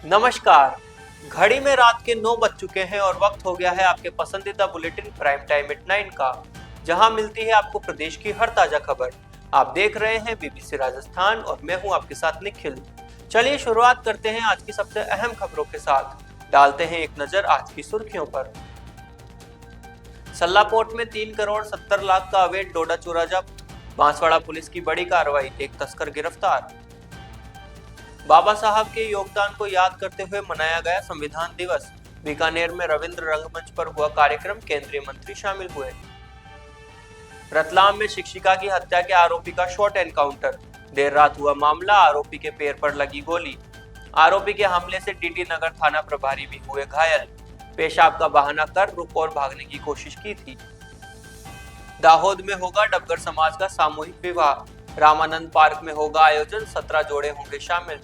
नमस्कार। घड़ी में रात के 9 बज चुके हैं और वक्त हो गया है आपके पसंदीदा बुलेटिन प्राइम टाइम एट 9 का, जहां मिलती है आपको प्रदेश की हर ताजा खबर। आप देख रहे हैं बीबीसी राजस्थान और मैं हूं आपके साथ निखिल। चलिए शुरुआत करते हैं आज की सबसे अहम खबरों के साथ। डालते हैं एक नजर आज की सुर्खियों पर। सल्लापोर्ट में 3 करोड़ 70 लाख का अवैध डोडा चूरा जब्त। बांसवाड़ा पुलिस की बड़ी कार्रवाई, एक तस्कर गिरफ्तार। बाबा साहब के योगदान को याद करते हुए मनाया गया संविधान दिवस। बीकानेर में रविंद्र रंगमंच पर हुआ कार्यक्रम, केंद्रीय मंत्री शामिल हुए। रतलाम में शिक्षिका की हत्या के आरोपी का शॉर्ट एनकाउंटर। देर रात हुआ मामला, आरोपी के पैर पर लगी गोली। आरोपी के हमले से टीटी नगर थाना प्रभारी भी हुए घायल। पेशाब का बहाना कर रुक और भागने की कोशिश की थी। दाहोद में होगा डबगर समाज का सामूहिक विवाह। रामानंद पार्क में होगा आयोजन, 17 जोड़े होंगे शामिल।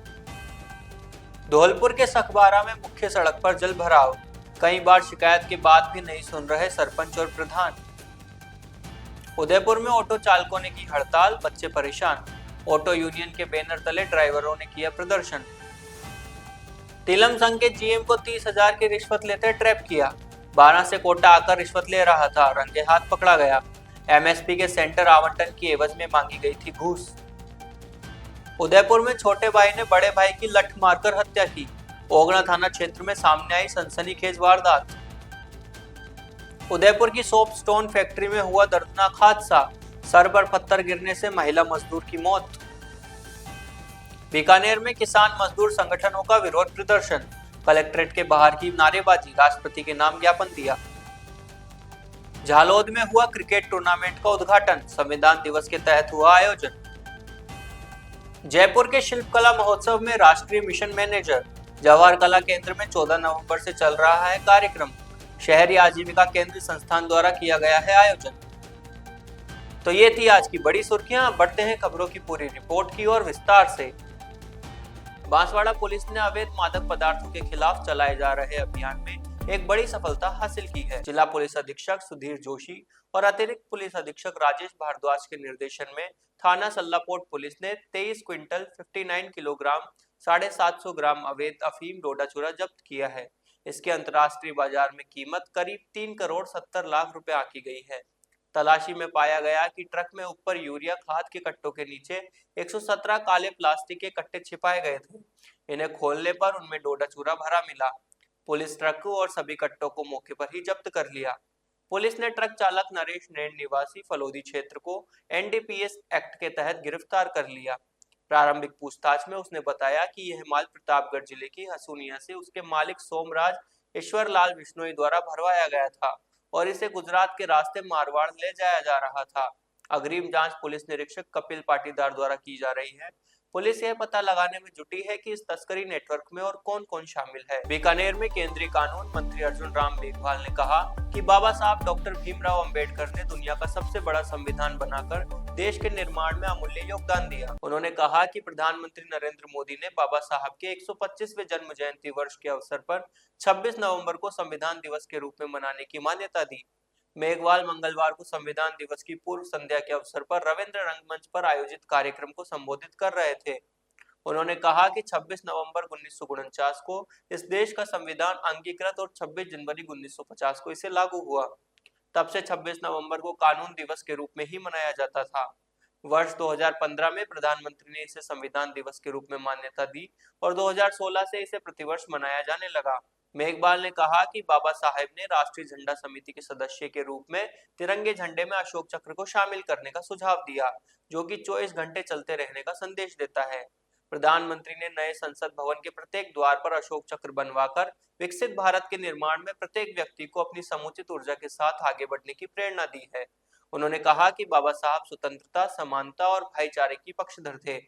धौलपुर के सखबारा में मुख्य सड़क पर जल भराव। कई बार शिकायत के बाद भी नहीं सुन रहे सरपंच और प्रधान। उदयपुर में ऑटो चालकों ने की हड़ताल, बच्चे परेशान। ऑटो यूनियन के बैनर तले ड्राइवरों ने किया प्रदर्शन। तिलम संघ के जीएम को 30,000 की रिश्वत लेते ट्रैप किया। 12 से कोटा आकर रिश्वत ले रहा था, रंगे हाथ पकड़ा गया। एमएसपी के सेंटर आवंटन की एवज में मांगी गई थी घूस। उदयपुर में छोटे भाई ने बड़े भाई की लठ मारकर हत्या की। ओगना थाना क्षेत्र में सामने आई सनसनीखेज वारदात। उदयपुर की सोप स्टोन फैक्ट्री में हुआ दर्दनाक हादसा। सर पर पत्थर गिरने से महिला मजदूर की मौत। बीकानेर में किसान मजदूर संगठनों का विरोध प्रदर्शन। कलेक्ट्रेट के बाहर की नारेबाजी, राष्ट्रपति के नाम ज्ञापन दिया। झालोद में हुआ क्रिकेट टूर्नामेंट का उद्घाटन, संविधान दिवस के तहत हुआ आयोजन। जयपुर के शिल्पकला महोत्सव में राष्ट्रीय मिशन मैनेजर। जवाहर कला केंद्र में 14 नवंबर से चल रहा है कार्यक्रम। शहरी आजीविका केंद्र संस्थान द्वारा किया गया है आयोजन। तो ये थी आज की बड़ी सुर्खियां। बढ़ते हैं खबरों की पूरी रिपोर्ट की ओर विस्तार से। बांसवाड़ा पुलिस ने अवैध मादक पदार्थों के खिलाफ चलाए जा रहे अभियान में एक बड़ी सफलता हासिल की है। जिला पुलिस अधीक्षक सुधीर जोशी और अतिरिक्त पुलिस अधीक्षक राजेश भारद्वाज के निर्देशन में थाना सल्लापोर्ट पुलिस ने 23 क्विंटल 59 किलोग्राम 750 ग्राम अवैध अफीम डोडा चूरा जब्त किया है। इसके अंतर्राष्ट्रीय बाजार में कीमत करीब 3 करोड़ 70 लाख रुपए आंकी गई है। तलाशी में पाया गया कि ट्रक में ऊपर यूरिया खाद के कट्टों के नीचे 117 काले प्लास्टिक के कट्टे छिपाए गए थे। इन्हें खोलने पर उनमें डोडा चूरा भरा मिला। पुलिस ट्रक और सभी कट्टों को मौके पर ही जब्त कर लिया। पुलिस ने ट्रक चालक नरेश नैन निवासी फलोदी क्षेत्र को एनडीपीएस एक्ट के तहत गिरफ्तार कर लिया। प्रारंभिक पूछताछ में उसने बताया कि यह माल प्रतापगढ़ जिले की हसूनिया से उसके मालिक सोमराज ईश्वर लाल बिश्नोई द्वारा भरवाया गया था और इसे गुजरात के रास्ते मारवाड़ ले जाया जा रहा था। अग्रिम जांच पुलिस निरीक्षक कपिल पाटीदार द्वारा की जा रही है। पुलिस यह पता लगाने में जुटी है कि इस तस्करी नेटवर्क में और कौन कौन शामिल है। बीकानेर में केंद्रीय कानून मंत्री अर्जुन राम मेघवाल ने कहा कि बाबा साहब डॉक्टर भीमराव अंबेडकर ने दुनिया का सबसे बड़ा संविधान बनाकर देश के निर्माण में अमूल्य योगदान दिया। उन्होंने कहा कि प्रधानमंत्री नरेंद्र मोदी ने बाबा साहब के 125वें जन्म जयंती वर्ष के अवसर पर 26 नवंबर को संविधान दिवस के रूप में मनाने की मान्यता दी। मेघवाल मंगलवार को संविधान दिवस की पूर्व संध्या के अवसर पर रविंद्र रंगमंच पर आयोजित कार्यक्रम को संबोधित कर रहे थे। उन्होंने कहा कि 26 नवंबर 1949 को इस देश का संविधान अंगीकृत और 26 जनवरी 1950 को इसे लागू हुआ। तब से 26 नवंबर को कानून दिवस के रूप में ही मनाया जाता था। वर्ष 2015 में प्रधानमंत्री ने इसे संविधान दिवस के रूप में मान्यता दी और 2016 से इसे प्रतिवर्ष मनाया जाने लगा। मेघवाल ने कहा कि बाबा साहेब ने राष्ट्रीय झंडा समिति के सदस्य के रूप में तिरंगे झंडे में अशोक चक्र को शामिल करने का सुझाव दिया, जो कि 24 घंटे चलते रहने का संदेश देता है। प्रधानमंत्री ने नए संसद भवन के प्रत्येक द्वार पर अशोक चक्र बनवाकर विकसित भारत के निर्माण में प्रत्येक व्यक्ति को अपनी समुचित ऊर्जा के साथ आगे बढ़ने की प्रेरणा दी है। उन्होंने कहा कि बाबा साहब स्वतंत्रता, समानता और भाईचारे की पक्षधर थे,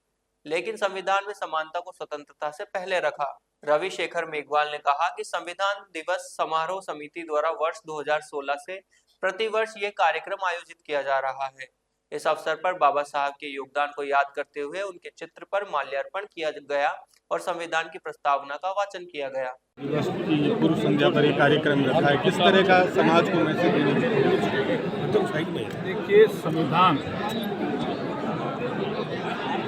लेकिन संविधान में समानता को स्वतंत्रता से पहले रखा। रवि शेखर मेघवाल ने कहा कि संविधान दिवस समारोह समिति द्वारा वर्ष 2016 से प्रतिवर्ष ये कार्यक्रम आयोजित किया जा रहा है। इस अवसर पर बाबा साहब के योगदान को याद करते हुए उनके चित्र पर माल्यार्पण किया गया और संविधान की प्रस्तावना का वाचन किया गया। दिवस की पूर्व संध्या पर एक कार्यक्रम रखा है, किस तरह का समाज को मैसेज देना चाहिए? देखिए, संविधान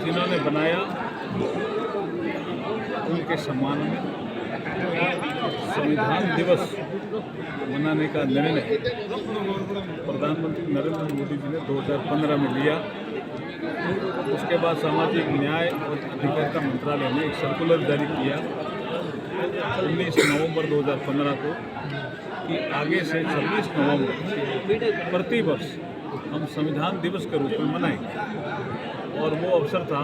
जिन्होंने बनाया उनके सम्मान में संविधान दिवस मनाने का निर्णय प्रधानमंत्री नरेंद्र मोदी जी ने 2015 में लिया। उसके बाद सामाजिक न्याय और अधिकारिता मंत्रालय ने एक सर्कुलर जारी किया 19 नवंबर 2015 को कि आगे से 26 नवंबर प्रतिवर्ष हम संविधान दिवस के रूप में मनाएंगे। और वो अवसर था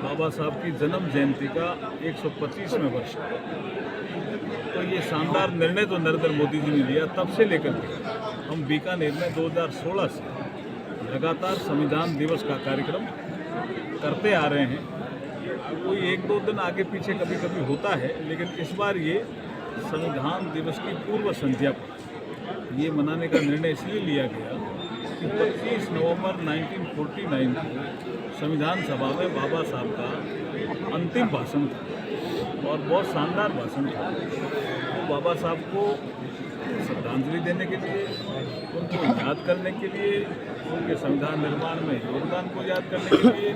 बाबा साहब की जन्म जयंती का 125वें वर्ष। तो ये शानदार निर्णय जो नरेंद्र मोदी जी ने लिया तब से लेकर के हम बीकानेर में 2016 से लगातार संविधान दिवस का कार्यक्रम करते आ रहे हैं। कोई एक दो दिन आगे पीछे कभी कभी होता है, लेकिन इस बार ये संविधान दिवस की पूर्व संध्या पर ये मनाने का निर्णय इसलिए लिया गया कि 25 नवंबर 1949 को संविधान सभा में बाबा साहब का अंतिम भाषण था और बहुत शानदार भाषण था। तो बाबा साहब को श्रद्धांजलि देने के लिए, उनको याद करने के लिए, उनके संविधान निर्माण में योगदान को याद करने के लिए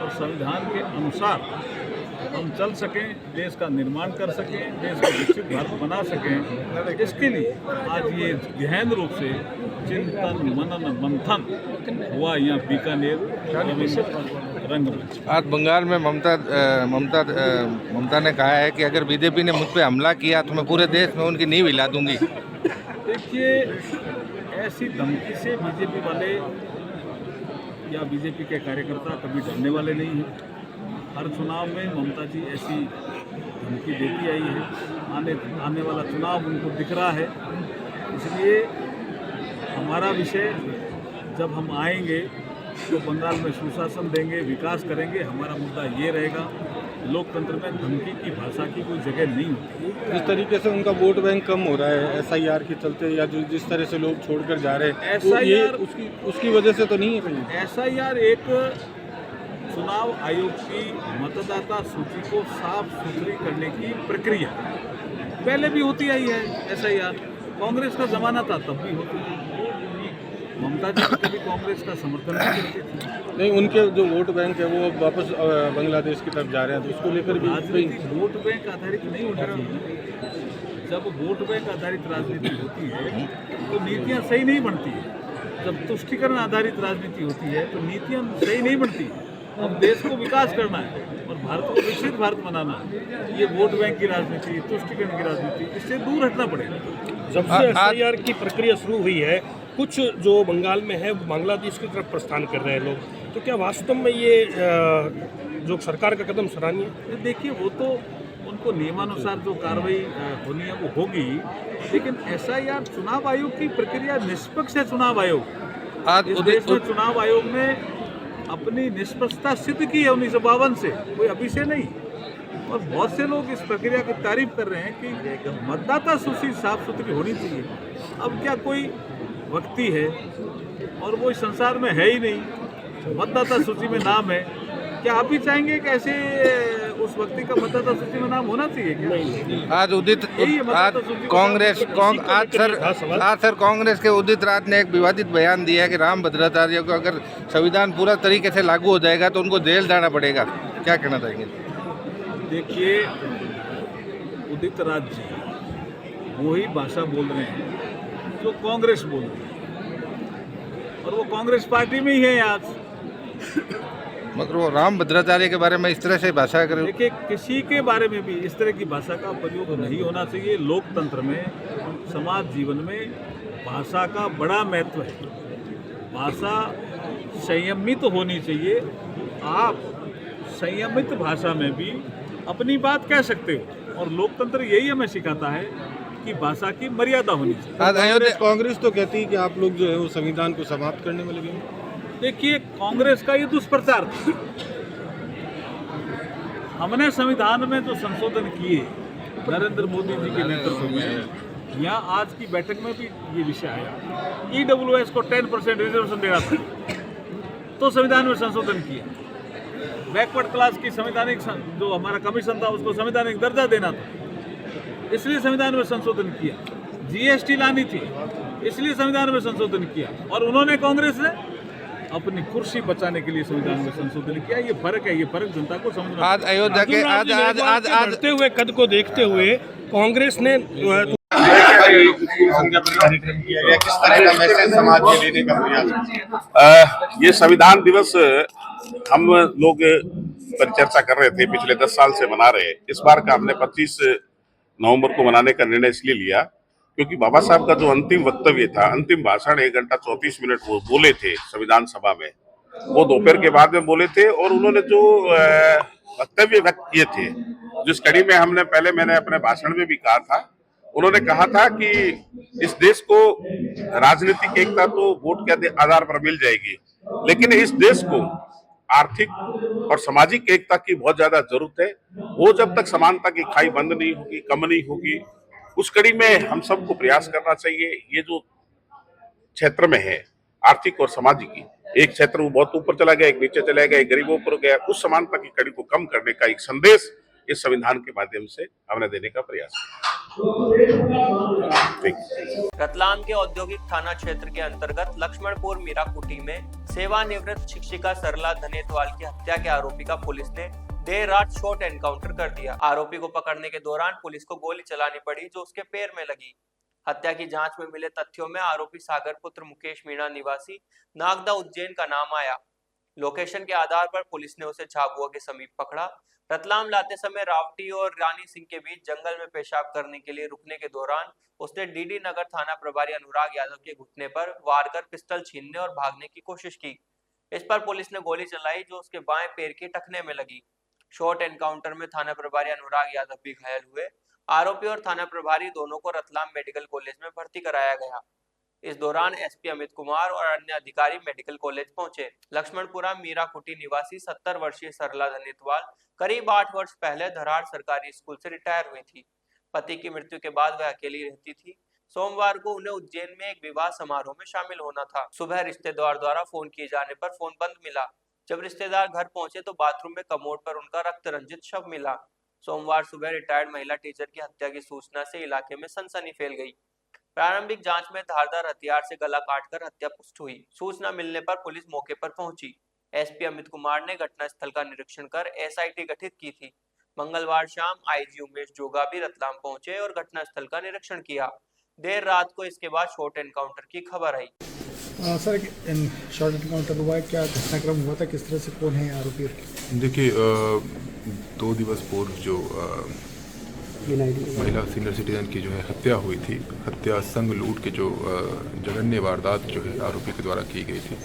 और संविधान के अनुसार हम चल सकें, देश का निर्माण कर सकें, देश को विकसित भारत बना सकें, इसके लिए आज ये गहन रूप से चिंतन मनन मंथन हुआ यहाँ बीकानेर रंगमंच। आज बंगाल में ममता ने कहा है कि अगर बीजेपी ने मुझ पर हमला किया तो मैं पूरे देश में उनकी नींव हिला दूंगी। देखिए, ऐसी धमकी से बीजेपी वाले या बीजेपी के कार्यकर्ता कभी डरने वाले नहीं हैं। हर चुनाव में ममता जी ऐसी धमकी देती आई है। आने वाला चुनाव उनको दिख रहा है। इसलिए हमारा विषय जब हम आएंगे तो बंगाल में सुशासन देंगे, विकास करेंगे। हमारा मुद्दा ये रहेगा, लोकतंत्र में धमकी की भाषा की कोई जगह नहीं होती। जिस तरीके से उनका वोट बैंक कम हो रहा है SIR के चलते, या जो जिस तरह से लोग छोड़कर जा रहे हैं, तो ये उसकी वजह से तो नहीं है कहीं? SIR एक चुनाव आयोग की मतदाता सूची को साफ सुथरी करने की प्रक्रिया पहले भी होती आई है। SIR कांग्रेस का जमाना था तब भी होती है। ममता जी कभी कांग्रेस का समर्थन नहीं करती थी। नहीं, उनके जो वोट बैंक है वो अब वापस बांग्लादेश की तरफ जा रहे हैं, तो उसको लेकर भी राजनीति वोट बैंक आधारित नहीं होनी चाहिए। जब वोट बैंक आधारित राजनीति होती है तो नीतियाँ सही नहीं बनती है। जब तुष्टीकरण आधारित राजनीति होती है तो नीतियाँ सही नहीं बनती। अब देश को विकास करना है और भारत को विकसित भारत बनाना है। ये वोट बैंक की राजनीति, तुष्टीकरण की राजनीति, इससे दूर हटना पड़ेगा। जब से SIR की प्रक्रिया शुरू हुई है, कुछ जो बंगाल में है बांग्लादेश की तरफ प्रस्थान कर रहे हैं लोग, तो क्या वास्तव में ये जो सरकार का कदम सराहनीय है? देखिए, वो तो उनको नियमानुसार जो कार्रवाई होनी है वो होगी, लेकिन SIR चुनाव आयोग की प्रक्रिया निष्पक्ष है। चुनाव आयोग आज इस देश में चुनाव आयोग ने अपनी निष्पक्षता सिद्ध की है 1952 से, कोई अभी से नहीं। और बहुत से लोग इस प्रक्रिया की तारीफ कर रहे हैं कि मतदाता सूची साफ सुथरी होनी चाहिए। अब क्या कोई व्यक्ति है और वो इस संसार में है ही नहीं, मतदाता सूची में नाम है, क्या आप भी चाहेंगे कि ऐसे उस व्यक्ति का मतदाता सूची में नाम होना चाहिए क्या? आज सर कांग्रेस के उदित राज ने एक विवादित बयान दिया है कि राम भद्राचार्य को अगर संविधान पूरा तरीके से लागू हो जाएगा तो उनको जेल जाना पड़ेगा। क्या कहना चाहेंगे? देखिए, उदित राज जी वही भाषा बोल रहे हैं जो कांग्रेस बोल रही है और वो कांग्रेस पार्टी में ही है आज। मगर वो राम भद्राचार्य के बारे में इस तरह से भाषा करें। देखिए, किसी के बारे में भी इस तरह की भाषा का प्रयोग नहीं होना चाहिए। लोकतंत्र में, समाज जीवन में भाषा का बड़ा महत्व है। भाषा संयमित होनी चाहिए। आप संयमित भाषा में भी अपनी बात कह सकते हो और लोकतंत्र यही हमें सिखाता है कि भाषा की मर्यादा होनी चाहिए। कांग्रेस तो कहती है कि आप लोग जो है वो संविधान को समाप्त करने में लगे हैं। देखिए, कांग्रेस का ये दुष्प्रचार था। हमने संविधान में जो संशोधन किए नरेंद्र मोदी जी के नेतृत्व में, यहाँ आज की बैठक में भी ये विषय आया। EWS को 10% रिजर्वेशन देना था तो संविधान में संशोधन किया। बैकवर्ड क्लास की संवैधानिक जो हमारा कमीशन था उसको संवैधानिक दर्जा देना था, इसलिए संविधान में संशोधन किया। GST लानी थी, इसलिए संविधान में संशोधन किया। और उन्होंने, कांग्रेस ने अपनी कुर्सी बचाने के लिए संविधान में संशोधन किया। ये फर्क है, ये फर्क जनता को समझना। आज अयोध्या के आज बढ़ते हुए कद को देखते हुए कांग्रेस ने कार्यक्रम किया गया, किस तरह का मैसेज समाज में देने का प्रयास? ये संविधान दिवस हम लोग परिचर्चा कर रहे थे, पिछले 10 साल से मना रहे हैं। इस बार का हमने 25 नवंबर को मनाने का निर्णय इसलिए लिया क्योंकि बाबा साहब का जो अंतिम वक्तव्य था, अंतिम भाषण 1 घंटा 34 मिनट वो बोले थे संविधान सभा में, वो दोपहर के बाद में बोले थे और उन्होंने जो वक्तव्य व्यक्त किए थे, जिस कड़ी में मैंने अपने भाषण में भी कहा था, उन्होंने कहा था कि इस देश को राजनीतिक एकता तो वोट के आधार पर मिल जाएगी, लेकिन इस देश को आर्थिक और सामाजिक एकता की बहुत ज्यादा जरूरत है। वो जब तक समानता की खाई बंद नहीं होगी, कम नहीं होगी, उस कड़ी में हम सबको प्रयास करना चाहिए। ये जो क्षेत्र में है आर्थिक और सामाजिक, एक क्षेत्र वो बहुत ऊपर चला गया, एक नीचे चला गया, एक गरीबों पर गया, उस समानता की कड़ी को कम करने का एक संदेश इस संविधान के माध्यम से हमने देने का प्रयास किया। रतलाम के औद्योगिक थाना क्षेत्र के अंतर्गत लक्ष्मणपुर मीराकुटी में सेवानिवृत्त शिक्षिका सरला धनेतवाल की हत्या के आरोपी का पुलिस ने देर रात शॉर्ट एनकाउंटर कर दिया। आरोपी को पकड़ने के दौरान पुलिस को गोली चलानी पड़ी जो उसके पैर में लगी। हत्या की जांच में मिले तथ्यों में आरोपी सागर पुत्र मुकेश मीणा निवासी नागदा उज्जैन का नाम आया। लोकेशन के आधार पर पुलिस ने उसे झाबुआ के समीप पकड़ा। रतलाम लाते समय रावटी और रानी सिंह के बीच जंगल में पेशाब करने के लिए रुकने के दौरान उसने डीडी नगर थाना प्रभारी अनुराग यादव के घुटने पर वार कर पिस्टल छीनने और भागने की कोशिश की। इस पर पुलिस ने गोली चलाई जो उसके बाएं पैर के टखने में लगी। शॉर्ट एनकाउंटर में थाना प्रभारी अनुराग यादव भी घायल हुए। आरोपी और थाना प्रभारी दोनों को रतलाम मेडिकल कॉलेज में भर्ती कराया गया। इस दौरान एसपी अमित कुमार और अन्य अधिकारी मेडिकल कॉलेज पहुंचे। लक्ष्मणपुरा मीराकुटी निवासी 70 वर्षीय सरला धनेतवाल करीब 8 वर्ष पहले धरार सरकारी स्कूल से रिटायर हुई थी। पति की मृत्यु के बाद वह अकेली रहती थी। सोमवार को उन्हें उज्जैन में एक विवाह समारोह में शामिल होना था। सुबह रिश्तेदार द्वारा फोन किए जाने पर फोन बंद मिला। जब रिश्तेदार घर पहुंचे तो बाथरूम में कमोड पर उनका रक्त रंजित शव मिला। सोमवार सुबह रिटायर्ड महिला टीचर की हत्या की सूचना से इलाके में सनसनी फैल गई। प्रारंभिक जांच में धारदार हथियार से गला काटकर हत्या पुष्ट हुई। सूचना मिलने पर पुलिस मौके पर पहुंची। एसपी अमित कुमार ने घटनास्थल का निरीक्षण कर एसआईटी गठित की थी। मंगलवार शाम आईजी उमेश जोगा भी रतलाम पहुंचे और घटनास्थल का निरीक्षण किया। देर रात को इसके बाद शॉर्ट एनकाउंटर की खबर आई। सर शॉर्ट एनकाउंटर हुआ है, क्या घटनाक्रम हुआ था, किस तरह से, कौन है आरोपी? देखिए 2 दिवस पूर्व जो महिला सीनियर सिटीजन की जो है हत्या हुई थी, हत्या संग लूट के जो जघन्य वारदात जो है आरोपी के द्वारा की गई थी,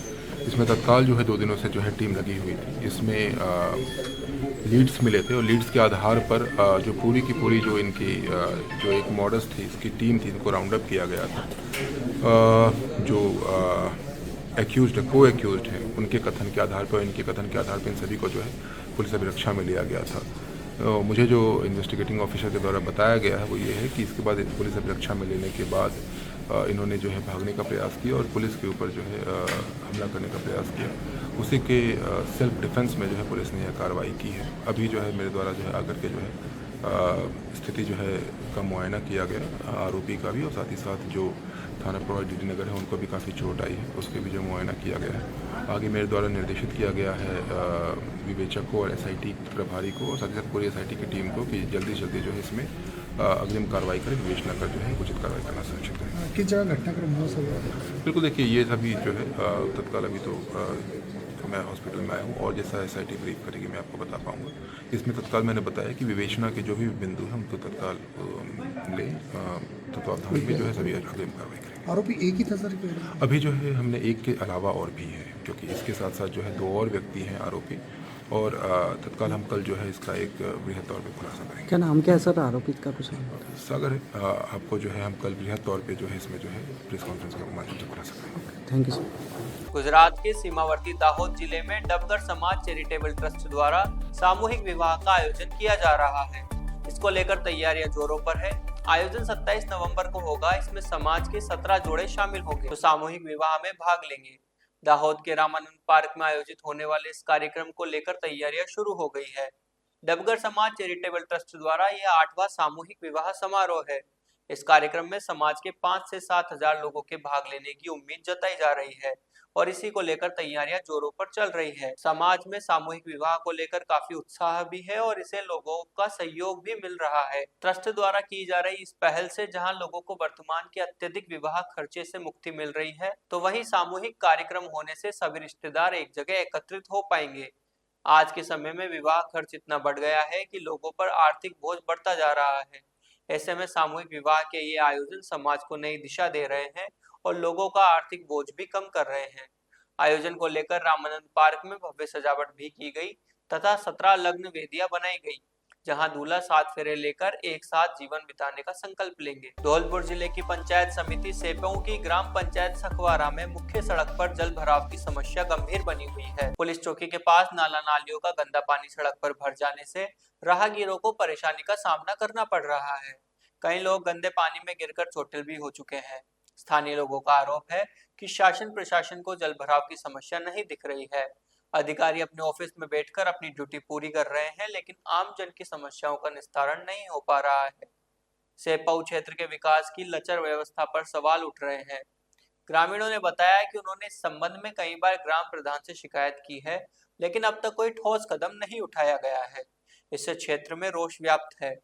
इसमें तत्काल जो है 2 दिनों से जो है टीम लगी हुई थी। इसमें लीड्स मिले थे और लीड्स के आधार पर जो पूरी की पूरी जो इनकी जो एक मॉडल्स थी, इसकी टीम थी, इनको राउंड अप किया गया था। जो एक्यूज्ड है, को एक्यूज्ड है, उनके कथन के आधार पर, इनके कथन के आधार पर इन सभी को जो है पुलिस अभिरक्षा में लिया गया था। मुझे जो इन्वेस्टिगेटिंग ऑफिसर के द्वारा बताया गया है वो ये है कि इसके बाद पुलिस अभिरक्षा में लेने के बाद इन्होंने जो है भागने का प्रयास किया और पुलिस के ऊपर जो है हमला करने का प्रयास किया। उसी के सेल्फ डिफेंस में जो है पुलिस ने यह कार्रवाई की है। अभी जो है मेरे द्वारा जो है आकर के जो है स्थिति जो है का मुआयना किया गया आरोपी का भी, और साथ ही साथ जो थाना प्रभारी डीडी नगर है उनको भी काफ़ी चोट आई है, उसके भी जो मुआयना किया गया है। आगे मेरे द्वारा निर्देशित किया गया है विवेचक को और एसआईटी प्रभारी को और साथ ही साथ पूरी एसआईटी की टीम को कि जल्दी से जल्दी जो है इसमें अग्रिम कार्रवाई करें, विवेचना कर जो है उचित कार्रवाई करना सुनिश्चित करें। किस जगह घटनाक्रम हुआ सर? बिल्कुल, देखिए ये सभी जो है तत्काल अभी तो मैं हॉस्पिटल में आया हूँ और जैसा एसआईटी ब्रीफ करेगी मैं आपको बता पाऊँगा। इसमें तत्काल मैंने बताया कि विवेचना के जो भी बिंदु हैं उनको तत्काल लें, तत्वावधान में जो है सभी अग्रिम कार्रवाई करें। आरोपी एक ही था सर? अभी जो है हमने एक के अलावा और भी है, क्योंकि इसके साथ साथ जो है 2 और व्यक्ति हैं आरोपी, और तत्काल हम कल जो है इसका एक बृहद तौर पे खुलासा करेंगे। क्या नाम क्या है सर आरोपित का? कुछ सागर है। आपको जो है हम कल बृहद तौर पे जो है इसमें जो है प्रेस कॉन्फ्रेंस के माध्यम से खुलासा करेंगे। Thank you sir. गुजरात के सीमावर्ती दाहोद जिले में डबगर समाज चैरिटेबल ट्रस्ट द्वारा सामूहिक विवाह का आयोजन किया जा रहा है। इसको लेकर तैयारियां जोरों पर है। आयोजन 27 नवंबर को होगा। इसमें समाज के 17 जोड़े शामिल होंगे जो सामूहिक विवाह में भाग लेंगे। दाहोद के रामानंद पार्क में आयोजित होने वाले इस कार्यक्रम को लेकर तैयारियां शुरू हो गई है। डबगर समाज चैरिटेबल ट्रस्ट द्वारा यह 8वां सामूहिक विवाह समारोह है। इस कार्यक्रम में समाज के 5 से 7 हजार लोगों के भाग लेने की उम्मीद जताई जा रही है और इसी को लेकर तैयारियां जोरों पर चल रही है। समाज में सामूहिक विवाह को लेकर काफी उत्साह भी है और इसे लोगों का सहयोग भी मिल रहा है। ट्रस्ट द्वारा की जा रही इस पहल से जहां लोगों को वर्तमान के अत्यधिक विवाह खर्चे से मुक्ति मिल रही है, तो वहीं सामूहिक कार्यक्रम होने से सभी रिश्तेदार एक जगह एकत्रित हो पाएंगे। आज के समय में विवाह खर्च इतना बढ़ गया है कि लोगों पर आर्थिक बोझ बढ़ता जा रहा है। ऐसे में सामूहिक विवाह के ये आयोजन समाज को नई दिशा दे रहे हैं और लोगों का आर्थिक बोझ भी कम कर रहे हैं। आयोजन को लेकर रामानंद पार्क में भव्य सजावट भी की गई तथा 17 लग्न वेदियां बनाई गई, जहां दूल्हा 7 फेरे लेकर एक साथ जीवन बिताने का संकल्प लेंगे। धौलपुर जिले की पंचायत समिति सेपऊ की ग्राम पंचायत सखवारा में मुख्य सड़क पर जल भराव की समस्या गंभीर बनी हुई है। पुलिस चौकी के पास नाला नालियों का गंदा पानी सड़क पर भर जाने से राहगीरों को परेशानी का सामना करना पड़ रहा है। कई लोग गंदे पानी में गिरकर चोटिल भी हो चुके हैं। स्थानीय लोगों का आरोप है कि शासन प्रशासन को जल भराव की समस्या नहीं दिख रही है। अधिकारी अपने ऑफिस में बैठकर अपनी ड्यूटी पूरी कर रहे हैं, लेकिन आम जन की समस्याओं का निस्तारण नहीं हो पा रहा है। सेपऊ क्षेत्र के विकास की लचर व्यवस्था पर सवाल उठ रहे हैं। ग्रामीणों ने बताया कि उन्होंने इस संबंध में कई बार ग्राम प्रधान से शिकायत की है, लेकिन अब तक कोई ठोस कदम नहीं उठाया गया है। इससे क्षेत्र में रोष व्याप्त है।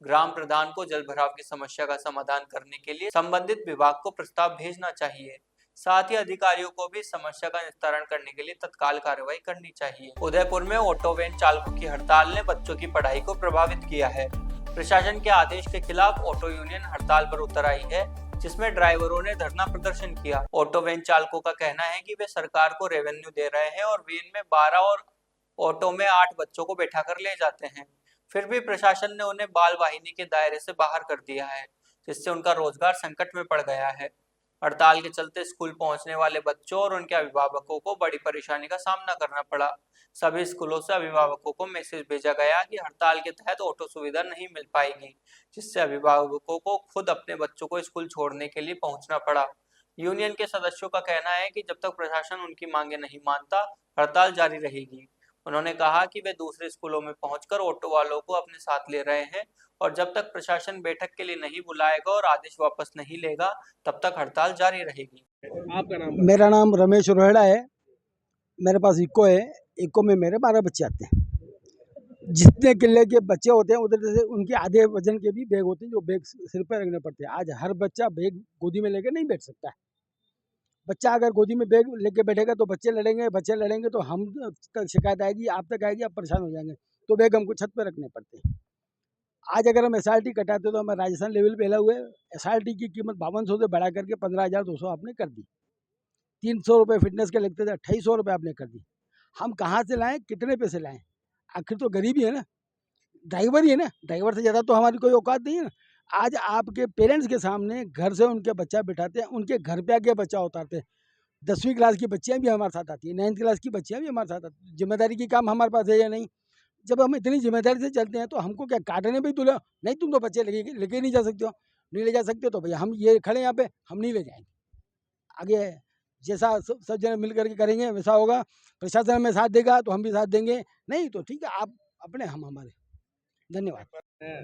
ग्राम प्रधान को जल भराव की समस्या का समाधान करने के लिए संबंधित विभाग को प्रस्ताव भेजना चाहिए। साथ ही अधिकारियों को भी समस्या का निस्तारण करने के लिए तत्काल कार्रवाई करनी चाहिए। उदयपुर में ऑटो वैन चालकों की हड़ताल ने बच्चों की पढ़ाई को प्रभावित किया है। प्रशासन के आदेश के खिलाफ ऑटो यूनियन हड़ताल पर उतर आई है, जिसमें ड्राइवरों ने धरना प्रदर्शन किया। ऑटो वैन चालकों का कहना है कि वे सरकार को रेवेन्यू दे रहे हैं और वैन में 12 और ऑटो में 8 बच्चों को बैठाकर ले जाते हैं, फिर भी प्रशासन ने उन्हें बाल वाहिनी के दायरे से बाहर कर दिया है, जिससे उनका रोजगार संकट में पड़ गया है। हड़ताल के चलते स्कूल पहुंचने वाले बच्चों और उनके अभिभावकों को बड़ी परेशानी का सामना करना पड़ा। सभी स्कूलों से अभिभावकों को मैसेज भेजा गया कि हड़ताल के तहत ऑटो सुविधा नहीं मिल पाएगी, जिससे अभिभावकों को खुद अपने बच्चों को स्कूल छोड़ने के लिए पहुंचना पड़ा। यूनियन के सदस्यों का कहना है कि जब तक प्रशासन उनकी मांगे नहीं मानता, हड़ताल जारी रहेगी। उन्होंने कहा कि वे दूसरे स्कूलों में पहुंचकर ऑटो वालों को अपने साथ ले रहे हैं और जब तक प्रशासन बैठक के लिए नहीं बुलाएगा और आदेश वापस नहीं लेगा, तब तक हड़ताल जारी रहेगी। आपका नाम? मेरा नाम रमेश रोहिड़ा है। मेरे पास इको है। इको में मेरे 12 बच्चे आते हैं। जितने किले के बच्चे होते हैं उधर से उनके आधे वजन के भी बैग होते हैं, जो बैग सिर पर रखने पड़ते हैं। आज हर बच्चा बैग गोदी में लेकर नहीं बैठ सकता है। बच्चा अगर गोदी में बैग लेके बैठेगा तो बच्चे लड़ेंगे तो हम तक शिकायत आएगी, आप तक आएगी, आप परेशान हो जाएंगे। तो बैग हमको छत पर रखने पड़ते हैं। आज अगर हम SRT कटाते तो हम राजस्थान लेवल पे हुए SRT की कीमत 5200 से बढ़ा करके 15,200 आपने कर दी। 300 रुपये फिटनेस के लगते थे, 2800 रुपये आपने कर दी। हम कहाँ से लाएं, कितने पैसे लाएं? आखिर तो गरीबी है ना, ड्राइवर ही है ना, ड्राइवर से ज़्यादा तो हमारी कोई औकात नहीं है ना। आज आपके पेरेंट्स के सामने घर से उनके बच्चा बिठाते हैं, उनके घर पे आके बच्चा उतारते हैं। 10वीं क्लास की बच्चियाँ भी हमारे साथ आती है, 9th क्लास की बच्चियाँ भी हमारे साथ आती है। जिम्मेदारी की काम हमारे पास है या नहीं? जब हम इतनी जिम्मेदारी से चलते हैं तो हमको क्या काटने भी तुले? नहीं, तुम तो बच्चे लेके नहीं जा सकते हो, नहीं ले जा सकते हो तो भैया हम ये खड़े यहाँ पे, हम नहीं ले जाएंगे। आगे जैसा सब जने मिल करके करेंगे वैसा होगा। प्रशासन हमें साथ देगा तो हम भी साथ देंगे, नहीं तो ठीक है, आप अपने हम हमारे। धन्यवाद।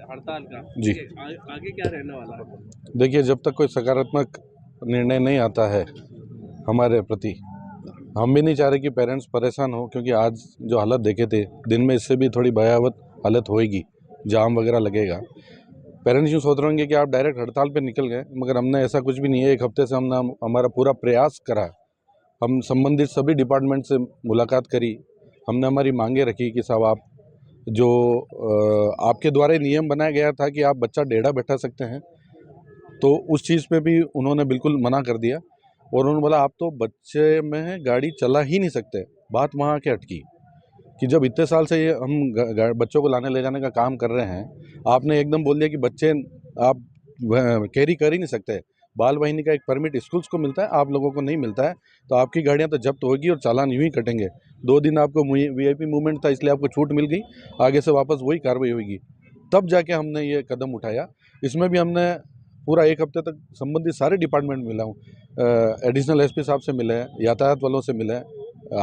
हड़ताल का जी। आगे क्या रहने वाला है? देखिए, जब तक कोई सकारात्मक निर्णय नहीं आता है हमारे प्रति, हम भी नहीं चाह रहे कि पेरेंट्स परेशान हो, क्योंकि आज जो हालत देखे थे दिन में इससे भी थोड़ी भयावह हालत होएगी, जाम वगैरह लगेगा। पेरेंट्स यूँ सोच रहे होंगे कि आप डायरेक्ट हड़ताल पे निकल गए, मगर हमने ऐसा कुछ भी नहीं है। 1 हफ्ते से हमने हमारा पूरा प्रयास करा, हम संबंधित सभी डिपार्टमेंट से मुलाकात करी, हमने हमारी मांगे रखी कि साहब आप जो आपके द्वारा नियम बनाया गया था कि आप बच्चा डेढ़ा बैठा सकते हैं, तो उस चीज़ पे भी उन्होंने बिल्कुल मना कर दिया और उन्होंने बोला आप तो बच्चे में गाड़ी चला ही नहीं सकते। बात वहाँ के अटकी कि जब इतने साल से ये हम बच्चों को लाने ले जाने का काम कर रहे हैं, आपने एकदम बोल दिया कि बच्चे आप कैरी कर ही नहीं सकते। बाल वाहिनी का एक परमिट स्कूल्स को मिलता है, आप लोगों को नहीं मिलता है, तो आपकी गाड़ियाँ तो जब्त होगी और चालान यूँ ही कटेंगे। 2 दिन आपको VIP मूवमेंट था, इसलिए आपको छूट मिल गई, आगे से वापस वही कार्रवाई होगी। तब जाके हमने ये कदम उठाया। इसमें भी हमने पूरा 1 हफ्ते तक संबंधित सारे डिपार्टमेंट मिला हूँ, एडिशनल SP साहब से मिले हैं, यातायात वालों से मिले हैं,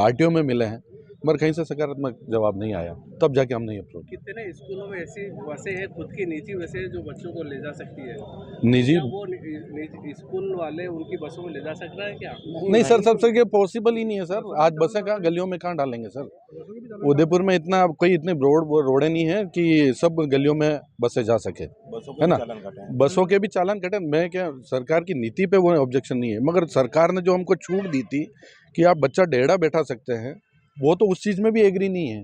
RTO में मिले हैं, मगर कहीं से सकारात्मक जवाब नहीं आया, तब जाके हमने ये अप्रोच। कितने स्कूलों में ऐसी बसें हैं खुद की निजी बसें जो बच्चों को ले जा सकती है? निजी क्या वो स्कूल वाले उनकी बसों में ले जा सकता है क्या? नहीं सर, सबसे ये पॉसिबल ही नहीं है सर। आज बसें कहाँ गलियों में कहाँ डालेंगे सर? उदयपुर में इतना कोई इतने रोडें नहीं है कि सब गलियों में बसें जा सके, है ना। बसों के भी चालान कटे। मैं क्या, सरकार की नीति पे वो ऑब्जेक्शन नहीं है, मगर सरकार ने जो हमको छूट दी थी कि आप बच्चा डेढ़ा बैठा सकते हैं, वो तो उस चीज़ में भी एग्री नहीं है।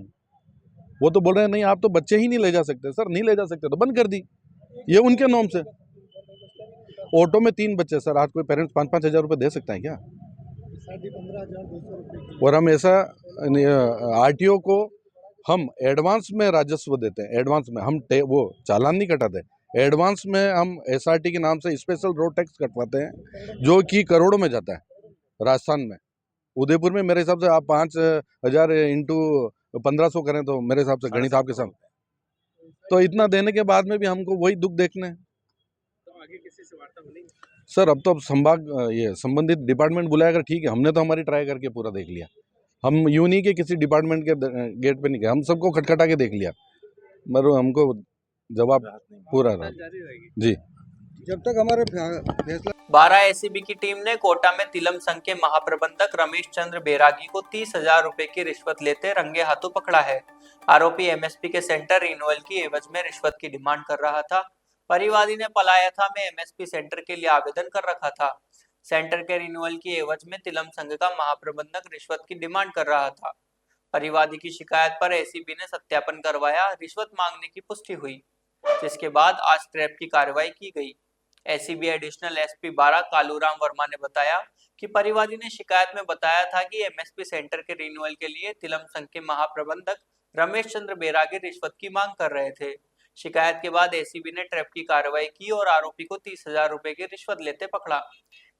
वो तो बोल रहे हैं नहीं आप तो बच्चे ही नहीं ले जा सकते। सर नहीं ले जा सकते तो बंद कर दी, ये उनके नॉर्म से। ऑटो में 3 बच्चे सर, आज कोई पेरेंट्स 5-5 हज़ार रुपये दे सकता है क्या? और हम ऐसा आरटीओ को हम एडवांस में राजस्व देते हैं, एडवांस में हम वो चालान नहीं कटाते, एडवांस में हम एसआरटी के नाम से स्पेशल रोड टैक्स कटवाते हैं जो कि करोड़ों में जाता है राजस्थान में। उदयपुर में मेरे हिसाब से आप 5,000 इंटू 1500 करें तो मेरे हिसाब से गणित आपके सामने, तो इतना देने के बाद में भी हमको वही दुख देखने हैं। तो आगे किसी से वार्ता होनी? सर अब तो ये संबंधित डिपार्टमेंट बुलाया कर, ठीक है, हमने तो हमारी ट्राई करके पूरा देख लिया। हम यूं नहीं कि किसी डिपार्टमेंट के गेट पे नहीं गए, हम सबको खटखटा के देख लिया, मगर हमको जवाब पूरा रहा जी। जब तक हमारे फैसला 12 एसीबी की टीम ने कोटा में तिलम संघ के महाप्रबंधक रमेश चंद्र बैरागी को 30,000 रुपए की रिश्वत लेते रंगे हाथों पकड़ा है। आरोपी एमएसपी के सेंटर रिन्यूअल की एवज में रिश्वत की डिमांड कर रहा था। परिवादी ने पलायथा में एमएसपी सेंटर के लिए आवेदन कर रखा था। सेंटर के रिन्यूअल की एवज में तिलम संघ का महाप्रबंधक रिश्वत की डिमांड कर रहा था। परिवादी की शिकायत पर एसीबी ने सत्यापन करवाया, रिश्वत मांगने की पुष्टि हुई, जिसके बाद आज ट्रैप की कार्रवाई की गई। ACB additional SP 12 Kaluram Verma ने बताया कि परिवादी ने शिकायत में बताया था कि एमएसपी सेंटर के रिन्यूअल के लिए तिलम संघ के महाप्रबंधक रमेश चंद्र बैरागी रिश्वत की मांग कर रहे थे। शिकायत के बाद एसीबी ने ट्रैप की कार्रवाई की और आरोपी को 30,000 रुपए की रिश्वत लेते पकड़ा।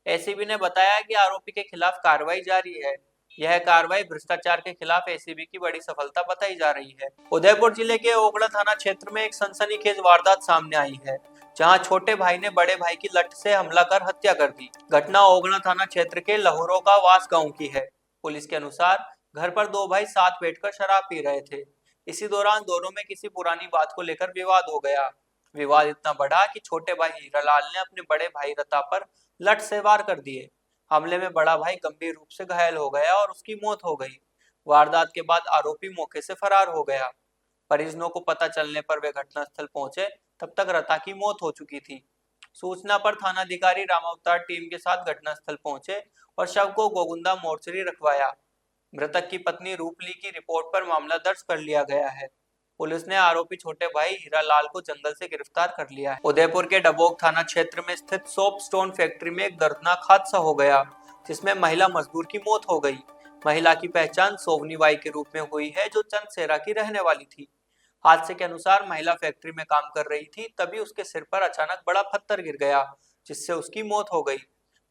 एसीबी ने बताया कि आरोपी के खिलाफ कार्रवाई जारी है। यह कार्रवाई भ्रष्टाचार के खिलाफ एसीबी की बड़ी सफलता बताई जा रही है। उदयपुर जिले के ओगड़ा थाना क्षेत्र में एक सनसनीखेज वारदात सामने आई है, जहां छोटे भाई ने बड़े भाई की लठ से हमला कर हत्या कर दी। घटना ओगड़ा थाना क्षेत्र के लहुरों का वास गांव की है। पुलिस के अनुसार घर पर 2 भाई साथ बैठकर शराब पी रहे थे। इसी दौरान दोनों में किसी पुरानी बात को लेकर विवाद हो गया। विवाद इतना बढ़ा कि छोटे भाई हीरालाल ने अपने बड़े भाई रता पर लठ से वार कर दिए। हमले में बड़ा भाई गंभीर रूप से घायल हो गया और उसकी मौत हो गई। वारदात के बाद आरोपी मौके से फरार हो गया। परिजनों को पता चलने पर वे घटनास्थल पहुंचे, तब तक रता की मौत हो चुकी थी। सूचना पर थानाधिकारी रामावतार टीम के साथ घटनास्थल पहुंचे और शव को गोगुंदा मोर्चरी रखवाया। मृतक की पत्नी रूपली की रिपोर्ट पर मामला दर्ज कर लिया गया है। पुलिस ने आरोपी छोटे भाई हीरालाल को जंगल से गिरफ्तार कर लिया है। उदयपुर के डबोक थाना क्षेत्र में स्थित सोप स्टोन फैक्ट्री में एक दर्दनाक हादसा हो गया, जिसमें महिला मजदूर की मौत हो गई। महिला की पहचान सोवनी बाई के रूप में हुई है, जो चंदसेरा की रहने वाली थी। हादसे के अनुसार महिला फैक्ट्री में काम कर रही थी, तभी उसके सिर पर अचानक बड़ा पत्थर गिर गया, जिससे उसकी मौत हो गई।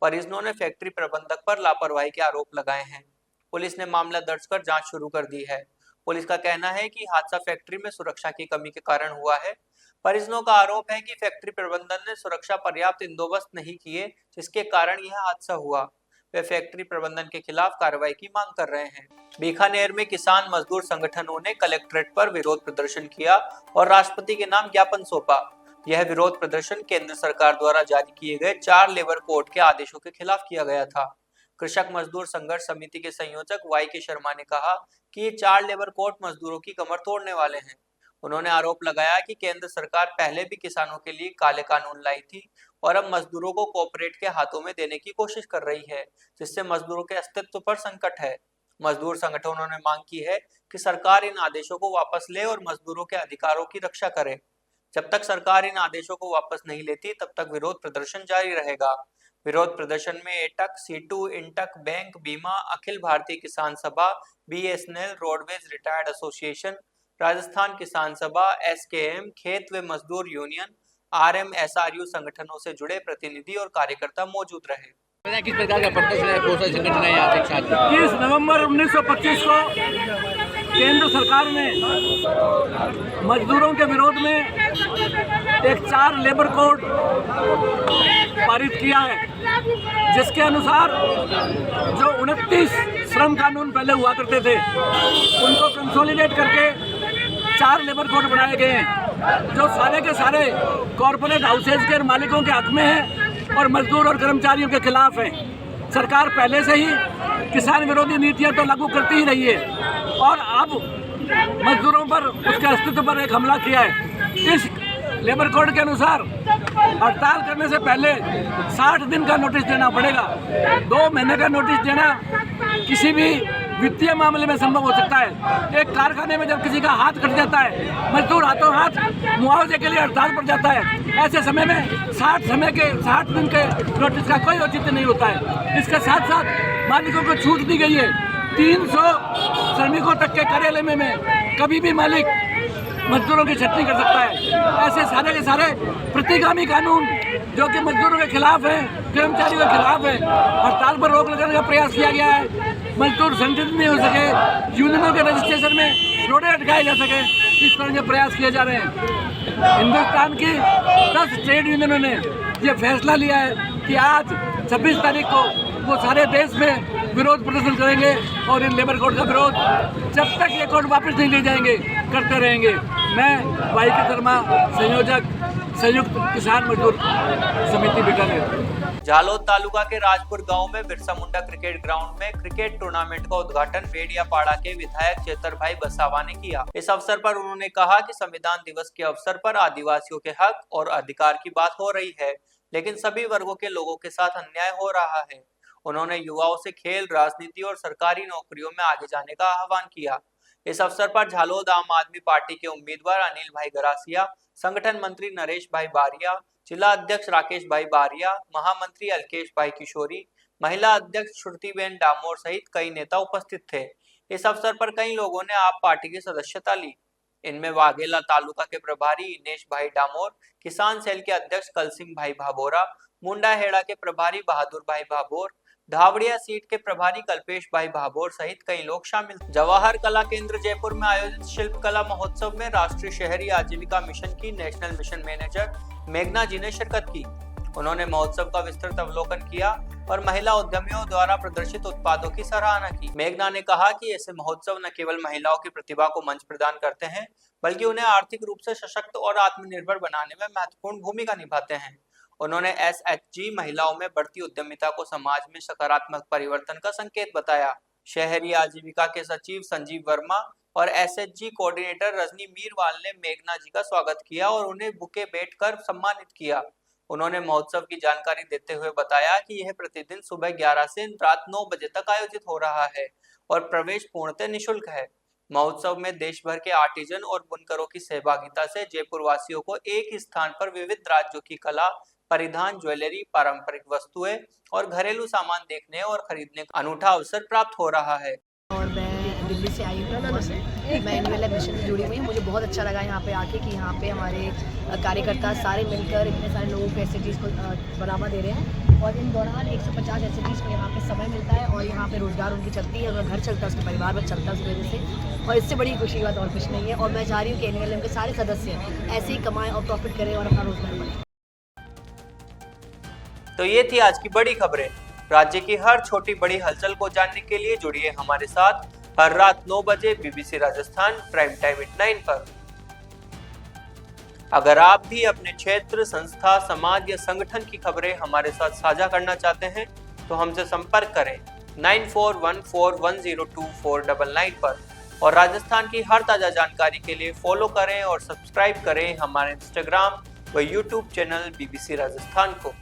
परिजनों ने फैक्ट्री प्रबंधक पर लापरवाही के आरोप लगाए हैं। पुलिस ने मामला दर्ज कर जांच शुरू कर दी है। पुलिस का कहना है कि हादसा फैक्ट्री में सुरक्षा की कमी के कारण हुआ है। परिजनों का आरोप है कि फैक्ट्री प्रबंधन ने सुरक्षा पर्याप्त बंदोबस्त नहीं किए, जिसके कारण यह हादसा हुआ। वे फैक्ट्री प्रबंधन के खिलाफ कार्रवाई की मांग कर रहे हैं। बीकानेर में किसान मजदूर संगठनों ने कलेक्ट्रेट पर विरोध प्रदर्शन किया और राष्ट्रपति के नाम ज्ञापन सौंपा। यह विरोध प्रदर्शन केंद्र सरकार द्वारा जारी किए गए 4 लेबर कोड के आदेशों के खिलाफ किया गया था। कृषक मजदूर संघर्ष समिति के संयोजक वाई के शर्मा ने कहा कि ये 4 लेबर कोड मजदूरों की कमर तोड़ने वाले हैं। उन्होंने आरोप लगाया कि केंद्र सरकार पहले भी किसानों के लिए काले कानून लाई थी और अब मजदूरों को कॉर्पोरेट के हाथों में देने की कोशिश कर रही है, जिससे मजदूरों के अस्तित्व पर संकट है। मजदूर संगठनों ने मांग की है कि सरकार इन आदेशों को वापस ले और मजदूरों के अधिकारों की रक्षा करे। जब तक सरकार इन आदेशों को वापस नहीं लेती, तब तक विरोध प्रदर्शन जारी रहेगा। विरोध प्रदर्शन में एटक, सीटू, इंटक, बैंक, बीमा, अखिल भारतीय किसान सभा, BSNL, roadways retired association, Rajasthan किसान सभा, एसकेएम, खेत व मजदूर यूनियन, आरएमएसआरयू संगठनों से जुड़े प्रतिनिधि और कार्यकर्ता मौजूद रहे। किस प्रकार का प्रदर्शन है? कौन सा संगठन है यहाँ से? 30 नवंबर 1925 को केंद्र सरकार ने मजदूरों के विरोध में एक 4 लेबर कोड पारित किया है, जिसके अनुसार जो 29 श्रम कानून पहले हुआ करते थे उनको कंसोलिडेट करके 4 लेबर कोड बनाए गए हैं, जो सारे के सारे कॉरपोरेट हाउसेज के मालिकों के हक में हैं और मजदूर और कर्मचारियों के खिलाफ हैं। सरकार पहले से ही किसान विरोधी नीतियां तो लागू करती ही रही है और अब मजदूरों पर, उसके अस्तित्व पर एक हमला किया है। इस लेबर कोड के अनुसार हड़ताल करने से पहले 60 दिन का नोटिस देना पड़ेगा। 2 महीने का नोटिस देना किसी भी वित्तीय मामले में संभव हो सकता है। एक कारखाने में जब किसी का हाथ कट जाता है, मजदूर हाथों हाथ मुआवजे के लिए हड़ताल पर जाता है, ऐसे समय में 60 दिन के नोटिस का कोई औचित्य नहीं होता है। इसके साथ साथ मालिकों को छूट दी गई है। 300 श्रमिकों तक के कार्यालय में कभी भी मालिक मजदूरों की छटनी कर सकता है। ऐसे सारे के सारे प्रतिगामी कानून जो कि मजदूरों के खिलाफ हैं, कर्मचारियों के खिलाफ है, हड़ताल पर रोक लगाने का प्रयास किया गया है। मजदूर संगठित नहीं हो सके, यूनियनों के रजिस्ट्रेशन में रोड़े अटकाए जा सके, इस तरह के प्रयास किए जा रहे हैं। हिंदुस्तान की 10 ट्रेड यूनियनों ने ये फैसला लिया है कि आज 26 तारीख को वो सारे देश में विरोध प्रदर्शन करेंगे और इन लेबर कोड का विरोध जब तक ये कोड वापस नहीं ले जाएंगे करते रहेंगे। मैं वाई के शर्मा, संयोजक संयुक्त किसान मजदूर समिति बीकानेर। झालोद तालुका के राजपुर गांव में बिरसा मुंडा क्रिकेट ग्राउंड में क्रिकेट टूर्नामेंट का उद्घाटन बेड़ियापाड़ा के विधायक चेतर भाई बसावा ने किया। इस अवसर पर उन्होंने कहा कि संविधान दिवस के अवसर पर आदिवासियों के हक और अधिकार की बात हो रही है, लेकिन सभी वर्गों के लोगों के साथ अन्याय हो रहा है। उन्होंने युवाओं से खेल, राजनीति और सरकारी नौकरियों में आगे जाने का आह्वान किया। इस अवसर पर झालोद आम आदमी पार्टी के उम्मीदवार अनिल भाई गरासिया, संगठन मंत्री नरेश भाई बारिया, जिला अध्यक्ष राकेश भाई बारिया, महामंत्री अलकेश भाई किशोरी, महिला अध्यक्ष श्रुतिबेन डामोर सहित कई नेता उपस्थित थे। इस अवसर पर कई लोगों ने आप पार्टी की सदस्यता ली। इनमें वाघेला तालुका के प्रभारी इनेश भाई डामोर, किसान सेल के अध्यक्ष कलसिंह भाई भाभोरा, मुंडा हेड़ा के प्रभारी बहादुर भाई भाभोर, धावड़िया सीट के प्रभारी कल्पेश भाई भाभोर सहित कई लोग शामिल। जवाहर कला केंद्र जयपुर में आयोजित शिल्प कला महोत्सव में राष्ट्रीय शहरी आजीविका मिशन की नेशनल मिशन मैनेजर मेघना जी ने शिरकत की। उन्होंने महोत्सव का विस्तृत अवलोकन किया और महिला उद्यमियों द्वारा प्रदर्शित उत्पादों की सराहना की। मेघना ने कहा कि ऐसे महोत्सव न केवल महिलाओं की प्रतिभा को मंच प्रदान करते हैं, बल्कि उन्हें आर्थिक रूप से सशक्त और आत्मनिर्भर बनाने में महत्वपूर्ण भूमिका निभाते हैं। उन्होंने एसएचजी महिलाओं में बढ़ती उद्यमिता को समाज में सकारात्मक परिवर्तन का संकेत बताया। शहरी आजीविका के सचिव संजीव वर्मा और एसएचजी कोऑर्डिनेटर रजनी मीरवाल ने मेघना जी का स्वागत किया और उन्हें बुके भेंट कर सम्मानित किया। उन्होंने महोत्सव की जानकारी देते हुए बताया कि यह प्रतिदिन सुबह 11 से रात 9 बजे तक आयोजित हो रहा है और प्रवेश पूर्णतः निःशुल्क है। महोत्सव में देश भर के आर्टिजन और बुनकरों की सहभागिता से जयपुर वासियों को एक स्थान पर विविध राज्यों की कला, परिधान, ज्वेलरी, पारंपरिक वस्तुएं और घरेलू सामान देखने और खरीदने का अनूठा अवसर प्राप्त हो रहा है। और मैं दिल्ली से आई हूँ, मैं एनुअल मिशन से जुड़ी हुई हूँ। मुझे बहुत अच्छा लगा यहाँ पे आके कि यहाँ पे हमारे कार्यकर्ता सारे मिलकर इतने सारे लोगों को एसएचजीज को बढ़ावा दे रहे हैं और इन दौरान 150 एसएचजीज को यहाँ पे समय मिलता है और यहाँ पे रोजगार उनकी चलती है, उनका घर चलता है, उसके परिवार में चलता है उस वजह से, और इससे बड़ी खुशी की बात और कुछ नहीं है। और मैं चाह रही हूँ कि एनुअल के सारे सदस्य ऐसे ही कमाएं और प्रॉफिट करें और अपना रोजगार बढ़ाएं। तो ये थी आज की बड़ी खबरें। राज्य की हर छोटी बड़ी हलचल को जानने के लिए जुड़िए हमारे साथ हर रात 9 बजे BBC Rajasthan prime time at 9 पर। अगर आप भी अपने क्षेत्र, संस्था, समाज या संगठन की खबरें हमारे साथ साझा करना चाहते हैं तो हमसे संपर्क करें 9414102499 पर और राजस्थान की हर ताजा जानकारी के लिए फॉलो करें और सब्सक्राइब करें हमारे इंस्टाग्राम व यूट्यूब चैनल बीबीसी राजस्थान को।